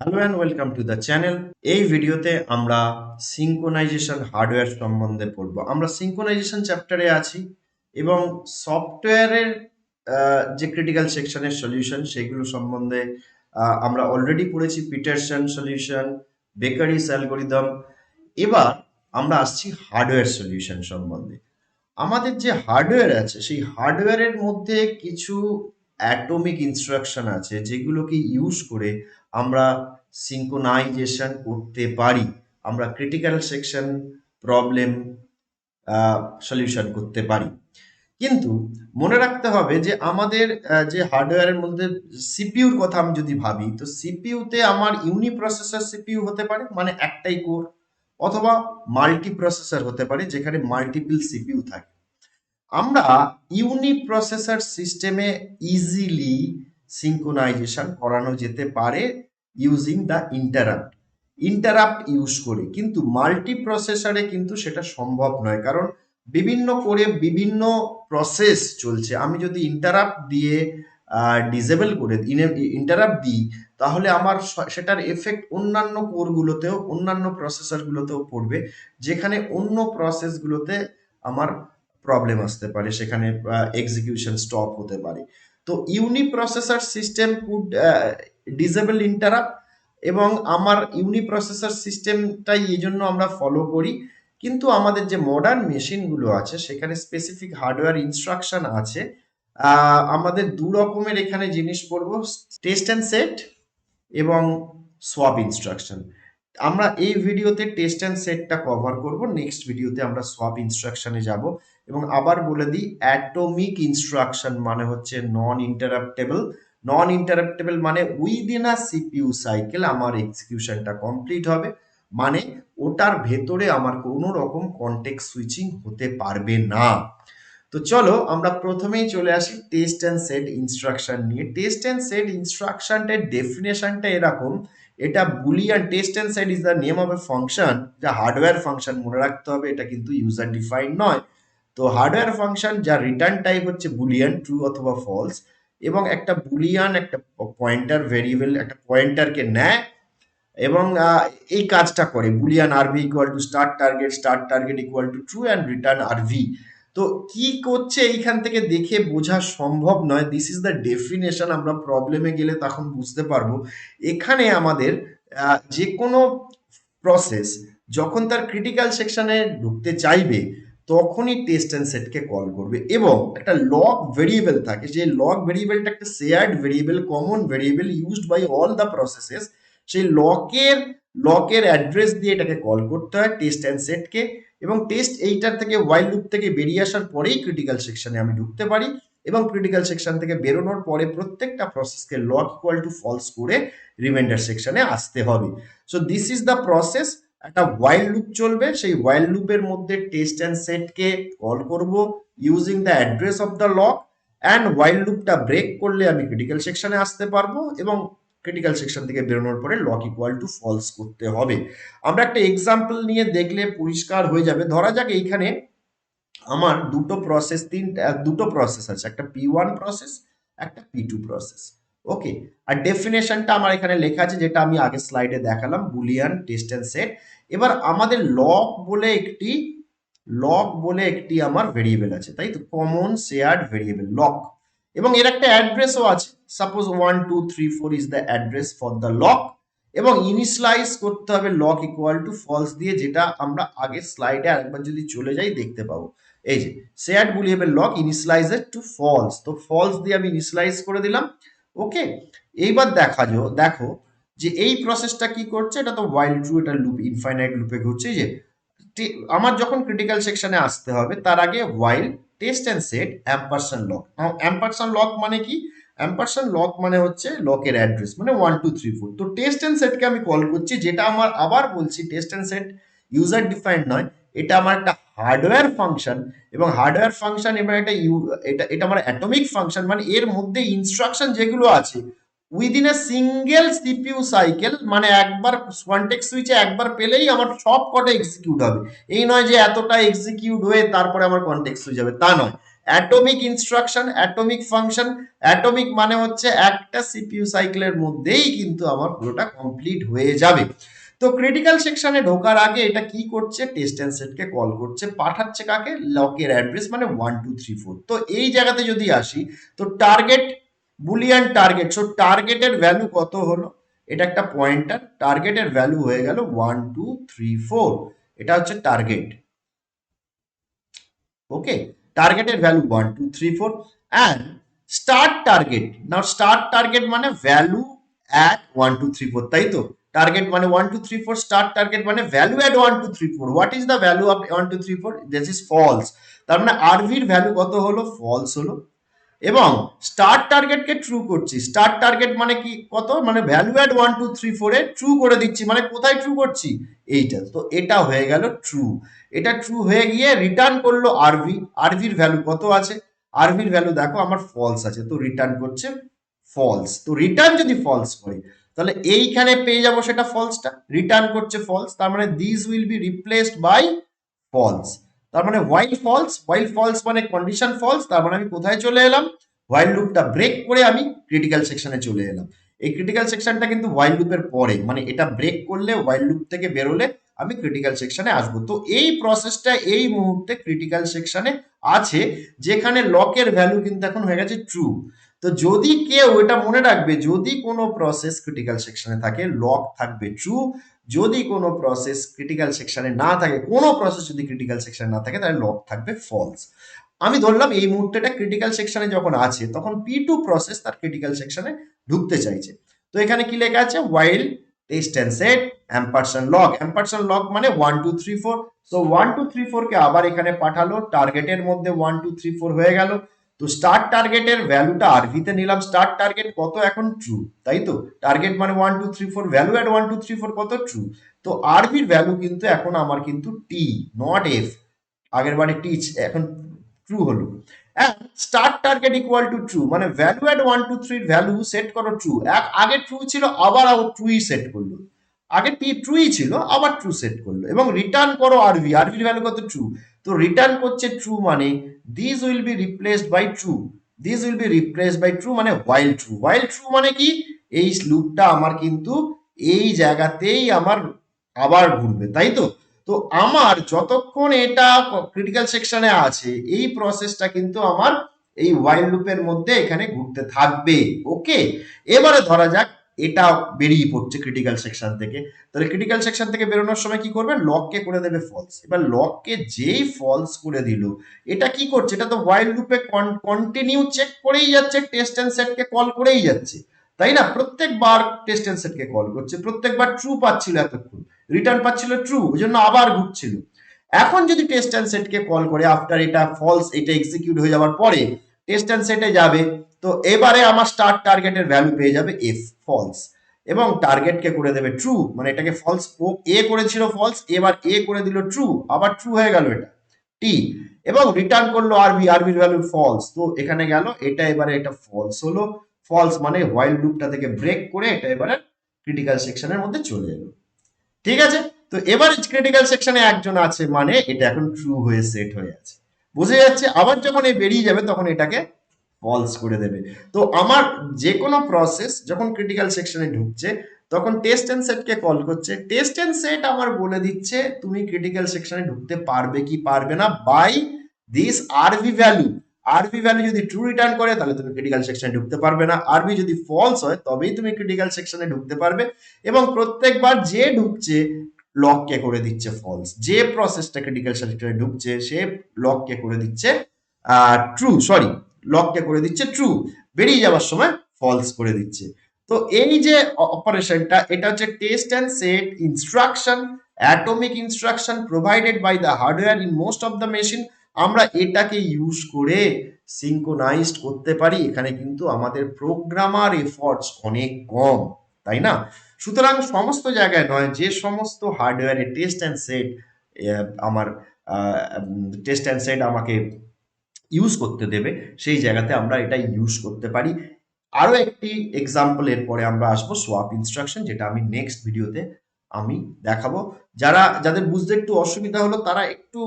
Hello and welcome to the channel. এই ভিডিওতে আমরা সিঙ্ক্রোনাইজেশন হার্ডওয়্যার সম্বন্ধে পড়ব। আমরা সিঙ্ক্রোনাইজেশন চ্যাপ্টারে আছি এবং সফটওয়্যারের যে ক্রিটিক্যাল সেকশনের সলিউশন সেগুলো সম্বন্ধে আমরা অলরেডি পড়েছি। Peterson solution, bakery's algorithm. এবার আমরা আসছি হার্ডওয়্যার সলিউশন সম্বন্ধে। আমাদের যে হার্ডওয়্যার আছে সেই হার্ডওয়্যারের মধ্যে কিছু অ্যাটমিক ইনস্ট্রাকশন আছে যেগুলোকে ইউজ করে আমরা সিঙ্ক্রোনাইজেশন করতে পারি, আমরা ক্রিটিক্যাল সেকশন প্রবলেম সলিউশন করতে পারি। কিন্তু মনে রাখতে হবে যে আমাদের যে হার্ডওয়্যারের মধ্যে সিপিইউর কথা আমি যদি ভাবি, তো সিপিইউতে আমার ইউনিপ্রসেসর সিপিইউ হতে পারে, মানে একটাই কোর, অথবা মাল্টিপ্রসেসর হতে পারে যেখানে মাল্টিপল সিপিইউ থাকে। আমরা ইউনিপ্রসেসর সিস্টেমে ইজিলি সিঙ্ক্রোনাইজেশন করানো যেতে পারে ইউজিং দ্য ইন্টারাপ্ট ইউজ করে, কিন্তু মাল্টিপ্রসেসরে কিন্তু সেটা সম্ভব নয়, কারণ বিভিন্ন করে বিভিন্ন প্রসেস চলছে। আমি যদি ইন্টারাপ্ট দিয়ে ডিসেবল করে ইন্টারাপ্ট দিই, তাহলে আমার সেটার এফেক্ট অন্যান্য কোরগুলোতেও, অন্যান্য প্রসেসরগুলোতেও পড়বে, যেখানে অন্য প্রসেসগুলোতে আমার প্রবলেম আসতে পারে, সেখানে এক্সিকিউশন স্টপ হতে পারে। তো ইউনিপ্রসেসর সিস্টেম কুড ডিসেবল ইন্টারাপ্ট, এবং আমার ইউনিপ্রসেসর সিস্টেমটাই এই জন্য আমরা ফলো করি। কিন্তু আমাদের যে মডার্ন মেশিনগুলো আছে সেখানে স্পেসিফিক হার্ডওয়্যার ইনস্ট্রাকশন আছে। আমাদের দু রকমের এখানে জিনিস পড়বো, টেস্ট অ্যান্ড সেট এবং সোয়াপ ইনস্ট্রাকশন। আমরা এই ভিডিওতে টেস্ট অ্যান্ড সেটটা কভার করব, নেক্সট ভিডিওতে আমরা সোয়াপ ইনস্ট্রাকশনে যাব। এবং আবার বলে দিই, অ্যাটমিক ইনস্ট্রাকশন মানে হচ্ছে নন ইন্টারাপ্টেবল মানে উইদিন আ সিপিইউ সাইকেল আমার এক্সিকিউশনটা কমপ্লিট হবে, মানে ওটার ভেতরে আমার কোনো রকম কনটেক্সট সুইচিং হতে পারবে না। তো চলো আমরা প্রথমেই চলে আসি টেস্ট অ্যান্ড সেট ইনস্ট্রাকশন নিয়ে। টেস্ট অ্যান্ড সেট ইনস্ট্রাকশনটার ডেফিনেশনটা এরকম, এটা Boolean, test and set is the name of A function, যা হার্ডওয়্যার ফাংশন, মনে রাখতে হবে এটা কিন্তু ইউজার ডিফাইন নয়। তো হার্ডওয়্যার ফাংশন যার রিটার্ন টাইপ হচ্ছে বুলিয়ান, ট্রু অথবা ফলস, এবং একটা বুলিয়ান একটা পয়েন্টার ভেরিয়েবল, একটা পয়েন্টারকে নেয় এবং এই কাজটা করে, boolean RV equal to start target equal to true and return RV. তো কি করছে এইখান থেকে দেখে বোঝা সম্ভব নয়, দিস ইজ দ্য ডেফিনেশন। আমরা প্রবলেমে গেলে তখন বুঝতে পারবো। এখানে আমাদের যে কোনো প্রসেস যখন তার ক্রিটিক্যাল সেকশনে ঢুকতে চাইবে তখনই টেস্ট অ্যান্ড সেটকে কল করবে, এবং একটা লগ ভেরিয়েবল থাকে, যে লগ ভেরিয়েবলটা একটা shared variable, common variable used by all the processes. সেই লকের অ্যাড্রেস দিয়ে এটাকে কল করতে হয় টেস্ট অ্যান্ড সেটকে, এবং টেস্ট এইটার থেকে ওয়াইল লুপ থেকে বেরিয়ে আসার পরেই ক্রিটিক্যাল সেকশনে আমি ঢুকতে পারি, এবং ক্রিটিক্যাল সেকশন থেকে বেরোনোর পরে প্রত্যেকটা প্রসেসকে লগ ইকুয়াল টু ফলস করে রিমাইন্ডার সেকশনে আসতে হবে। So this is the process. একটা ওয়াইল লুপ চলবে, সেই ওয়াইল লুপের মধ্যে টেস্ট অ্যান্ড সেটকে কল করব using the address of the lock, and while লুপটা ব্রেক করলে আমি ক্রিটিক্যাল সেকশনে আসতে পারবো, এবং ক্রিটিক্যাল সেকশন থেকে বেরোনোর পরে লক ইকুয়াল টু ফলস করতে হবে। আমরা একটা এক্সাম্পল নিয়ে দেখলে পরিষ্কার হয়ে যাবে। ধরা যাক এইখানে আমার দুটো প্রসেস আছে, একটা P1 প্রসেস, একটা P2 প্রসেস। ওকে, আর ডেফিনেশনটা আমার এখানে লেখা আছে, যেটা আমি আগের স্লাইডে দেখালাম, বুলিয়ান টেস্ট অ্যান্ড সেট। এবার আমাদের লক বলে একটি আমার ভেরিয়েবল আছে, তাই তো, কমন শেয়ার্ড ভেরিয়েবল লক, এবং এর একটা অ্যাড্রেসও আছে। Suppose 1 2 3 4 is the address for the lock, এবং ইনিশিয়ালাইজ করতে হবে লক ইকুয়াল টু ফলস দিয়ে, যেটা আমরা আগের স্লাইডে আরেকবার যদি চলে যাই দেখতে পাবো। এই যে শেয়ার্ড বুলিয়েবল লক ইনিশিয়ালাইজেড টু ফলস, তো ফলস দিয়ে আমি ইনিশিয়ালাইজ করে দিলাম। ওকে, এইবার দেখো যে এই প্রসেসটা কি করছে, এটা তো ওয়াইল ট্রু, এটা লুপ ইনফাইনাইট লুপে ঘুরছে। এই যে আমার যখন ক্রিটিক্যাল সেকশনে আসতে হবে তার আগে while test and set ampersand lock. Ampersand lock মানে কি? অ্যাম্পারসেন্ড লক মানে হচ্ছে লকের অ্যাড্রেস, মানে 1 2 3 4। তো টেস্ট অ্যান্ড সেটকে আমি কল করছি, যেটা আমার, আবার বলছি, test and set user defined নয়, এটা আমার একটা হার্ডওয়্যার ফাংশন। এবং হার্ডওয়্যার ফাংশন এবার এটা আমার অ্যাটমিক ফাংশন, মানে এর মধ্যে ইনস্ট্রাকশন যেগুলো আছে within a single CPU cycle, মানে একবার কনটেক্সট সুইচে একবার পেলেই আমার সব কটা এক্সিকিউট হবে। এই নয় যে এতটা এক্সিকিউট হয়ে তারপরে আমার কনটেক্সট সুইচ যাবে, তা নয়। Atomic instruction, atomic function. Atomic মানে হচ্ছে একটা সিপিইউ সাইকেলের মধ্যেই কিন্তু আমার পুরোটা কমপ্লিট হয়ে যাবে। তো ক্রিটিক্যাল সেকশনে ঢোকার আগে এটা কি করছে, টেস্ট এন্ড সেটকে কল করছে, পাঠাচ্ছে কাকে, লকের অ্যাড্রেস মানে 1 2 3 4। তো এই জায়গাতে যদি আসি, তো টার্গেট, বুলিয়ান টার্গেট, সো টার্গেটের ভ্যালু কত হলো, এটা একটা পয়েন্টার, টার্গেটের ভ্যালু হয়ে গেল 1 2 3 4, এটা হচ্ছে টার্গেট। ওকে, টার্গেটের value 1 2 3 4 and start target. Now start target মানে ভ্যালু অ্যাট 1 2 3 4, তাই তো? টার্গেট মানে 1 2 3 4, স্টার্ট টার্গেট মানে value at 1 2 3 4। What is the value of 1 2 3 4? This is false. তার মানে আরভির ভ্যালু কত হলো, ফলস হলো। এবং স্টার্ট টার্গেটকে ট্রু করছি। স্টার্ট টার্গেট মানে কি, কত, মানে ভ্যালু অ্যাড 1 2 3 4 এ ট্রু করে দিচ্ছি, মানে কোথায় ট্রু করছি, এইটা। তো এটা হয়ে গেল ট্রু। এটা ট্রু হয়ে গিয়ে রিটার্ন করলো আরভি। আরভির ভ্যালু কত আছে, আরভির ভ্যালু দেখো আমার ফলস আছে, তো রিটার্ন করছে ফলস। তো রিটার্ন যদি ফলস করে, তাহলে এইখানে পেয়ে যাবো সেটা ফলসটা, রিটার্ন করছে ফলস, তার মানে this will be replaced by false. তার মানে হোয়াইল ফলস, হোয়াইল ফলস মানে কন্ডিশন ফলস, তার মানে আমি কোথায় চলে এলাম, হোয়াইল লুপটা ব্রেক করে আমি ক্রিটিক্যাল সেকশনে চলে এলাম। এই ক্রিটিক্যাল সেকশনটা কিন্তু হোয়াইল লুপের পরে, মানে এটা ব্রেক করলে, হোয়াইল লুপ থেকে বেরোলে আমি ক্রিটিক্যাল সেকশনে আসবো। তো এই প্রসেসটা এই মুহূর্তে ক্রিটিক্যাল সেকশনে আছে, যেখানে লকের ভ্যালু কিন্তু এখন হয়ে গেছে ট্রু। তো যদি কেউ, এটা মনে রাখবে, যদি কোনো প্রসেস ক্রিটিক্যাল সেকশনে থাকে লক থাকবে ট্রু, যদি কোনো প্রসেস ক্রিটিক্যাল সেকশনে না থাকে, কোনো প্রসেস যদি ক্রিটিক্যাল সেকশনে না থাকে, তাহলে লক থাকবে ফলস। আমি ধরলাম এই মুহূর্তেটা ক্রিটিক্যাল সেকশনে যখন আছে, তখন P2 প্রসেস তার ক্রিটিক্যাল সেকশনে ঢুকতে চাইছে। তো এখানে কি লেখা আছে, while test and set ampersand log, ampersand log মানে 1 2 3 4। সো 1 2 3 4 কে আবার এখানে পাঠালো, টার্গেটের মধ্যে 1 2 3 4 হয়ে গেল। তো স্টার্ট টার্গেটের ভ্যালুটা আরভি তে নিলাম, স্টার্ট টার্গেট কত এখন ট্রু, তাই তো? টার্গেট মানে 1 2 3 4, ভ্যালু এট 1 2 3 4 কত, ট্রু। তো আরভির ভ্যালু কিন্তু এখন আমার কিন্তু টি, নট এফ। আগের বারে টি, এখন ট্রু হলো। Start target equal to true, মানে ভ্যালু এট 1 2 3 ভ্যালু সেট করো ট্রু। আগে ট্রু ছিল, আবার ট্রুই সেট করলো। আগে টি ট্রুই ছিল, আবার ট্রু সেট করলো। এবং রিটার্ন করো আরভি, আরভির ভ্যালু কত, ট্রু। তো রিটার্ন করছে ট্রু, মানে this will be replaced by true. This will be replaced by true মানে হোয়াইল ট্রু। হোয়াইল ট্রু মানে কি, এই লুপটা আমার কিন্তু এই জায়গাতেই আমার আবার ঘুরবে, তাই তো? তো আমার যতক্ষণ এটা ক্রিটিক্যাল সেকশনে আছে, এই প্রসেসটা কিন্তু আমার এই হোয়াইল লুপের মধ্যে এখানে ঘুরতে থাকবে। ওকে, এবারে ধরা যাক এটা বেরিয়ে পড়ছে ক্রিটিক্যাল সেকশন থেকে, তাহলে ক্রিটিক্যাল সেকশন থেকে বেরোনোর সময় কি করবে, লককে করে দেবে ফলস। এবার লককে যেই ফলস করে দিল, এটা কি করছে, এটা তো হোয়াইল লুপে কন্টিনিউ চেক করেই যাচ্ছে, টেস্ট এন্ড সেটকে কল করেই যাচ্ছে, তাই না? প্রত্যেকবার টেস্ট এন্ড সেটকে কল করছে, প্রত্যেকবার ট্রু পাচ্ছিল, এতক্ষণ রিটার্ন পাচ্ছিল ট্রু, ওই জন্য আবার ঘুরছিল। এখন যদি টেস্ট এন্ড সেটকে কল করে, আফটার এটা ফলস, এটা এক্সিকিউট হয়ে যাওয়ার পরে টেস্ট এন্ড সেটে যাবে, তো এবারে আমার স্টার্ট টার্গেটের ভ্যালু পেয়ে যাবে এফ, ফলস। এবং টার্গেটকে করে দেবে ট্রু, মানে এটাকে ফলস, ও এ করেছিল ফলস, এবার এ করে দিল ট্রু, আবার ট্রু হয়ে গেল এটা টি। এবং রিটার্ন করলো আরবি, আরবির ভ্যালু ফলস। তো এখানে গেল এটা, এবারে এটা ফলস হলো। ফলস মানে হোয়াইল লুপটা থেকে ব্রেক করে এটা এবারে ক্রিটিক্যাল সেকশনের মধ্যে চলে এলো। ঠিক আছে, তো এবার ক্রিটিক্যাল সেকশনে একজন আছে, মানে এটা এখন ট্রু হয়ে সেট হয়ে আছে, বুঝে যাচ্ছে? আবার যখন এই বেরিয়ে যাবে, তখন এটাকে ফলস করে দেবে। তো আমার যে কোনো প্রসেস যখন ক্রিটিক্যাল সেকশনে ঢুকছে, তখন টেস্ট এন্ড সেটকে কল করছে, টেস্ট এন্ড সেট আমার বলে দিচ্ছে তুমি ক্রিটিক্যাল সেকশনে ঢুকতে পারবে কি পারবে না, by this RV value. RV value যদি ট্রু রিটার্ন করে, তাহলে তুমি ক্রিটিক্যাল সেকশনে ঢুকতে পারবে না। আরভি যদি ফলস হয়, তবেই তুমি ক্রিটিক্যাল সেকশনে ঢুকতে পারবে। এবং প্রত্যেকবার যে ঢুকছে, লককে করে দিচ্ছে ফলস। যে প্রসেসটা ক্রিটিক্যাল সেকশনে ঢুকছে, সে লককে করে দিচ্ছে ট্রু, সরি, লককে করে দিচ্ছে ট্রু, বেরিয়ে যাওয়ার সময় ফলস করে দিচ্ছে। তো এই যে অপারেশনটা, এটা হচ্ছে test and set instruction, atomic instruction provided by the hardware in most of the machine. আমরা এটাকে ইউজ করে সিঙ্ক্রোনাইজড করতে পারি। এখানে কিন্তু আমাদের প্রোগ্রামার এফর্টস অনেক কম, তাই না? সুতরাং সমস্ত জায়গায় নয়, যে সমস্ত হার্ডওয়্যারে টেস্ট অ্যান্ড সেট আমার টেস্ট অ্যান্ড সেট আমাকে ইউজ করতে দেবে, সেই জায়গাতে আমরা এটা ইউজ করতে পারি। আরো একটি এক্সাম্পল এর পরে আমরা আসবো, সোয়াপ ইনস্ট্রাকশন, যেটা আমি নেক্সট ভিডিওতে আমি দেখাবো। যাদের বুঝতে একটু অসুবিধা হলো, তারা একটু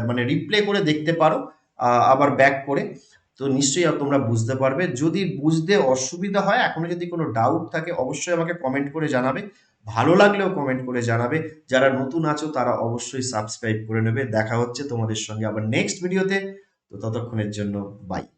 মানে রিপ্লে করে দেখতে পারো। আবার ব্যাক করে। তো নিশ্চয়ই তোমরা বুঝতে পারবে। যদি বুঝতে অসুবিধা হয়, এখনো যদি কোনো ডাউট থাকে, অবশ্যই আমাকে কমেন্ট করে জানাবে। ভালো লাগলেও কমেন্ট করে জানাবে। যারা নতুন আছো তারা অবশ্যই সাবস্ক্রাইব করে নেবে। দেখা হচ্ছে তোমাদের সঙ্গে আবার নেক্সট ভিডিওতে। তো ততক্ষণের জন্য বাই।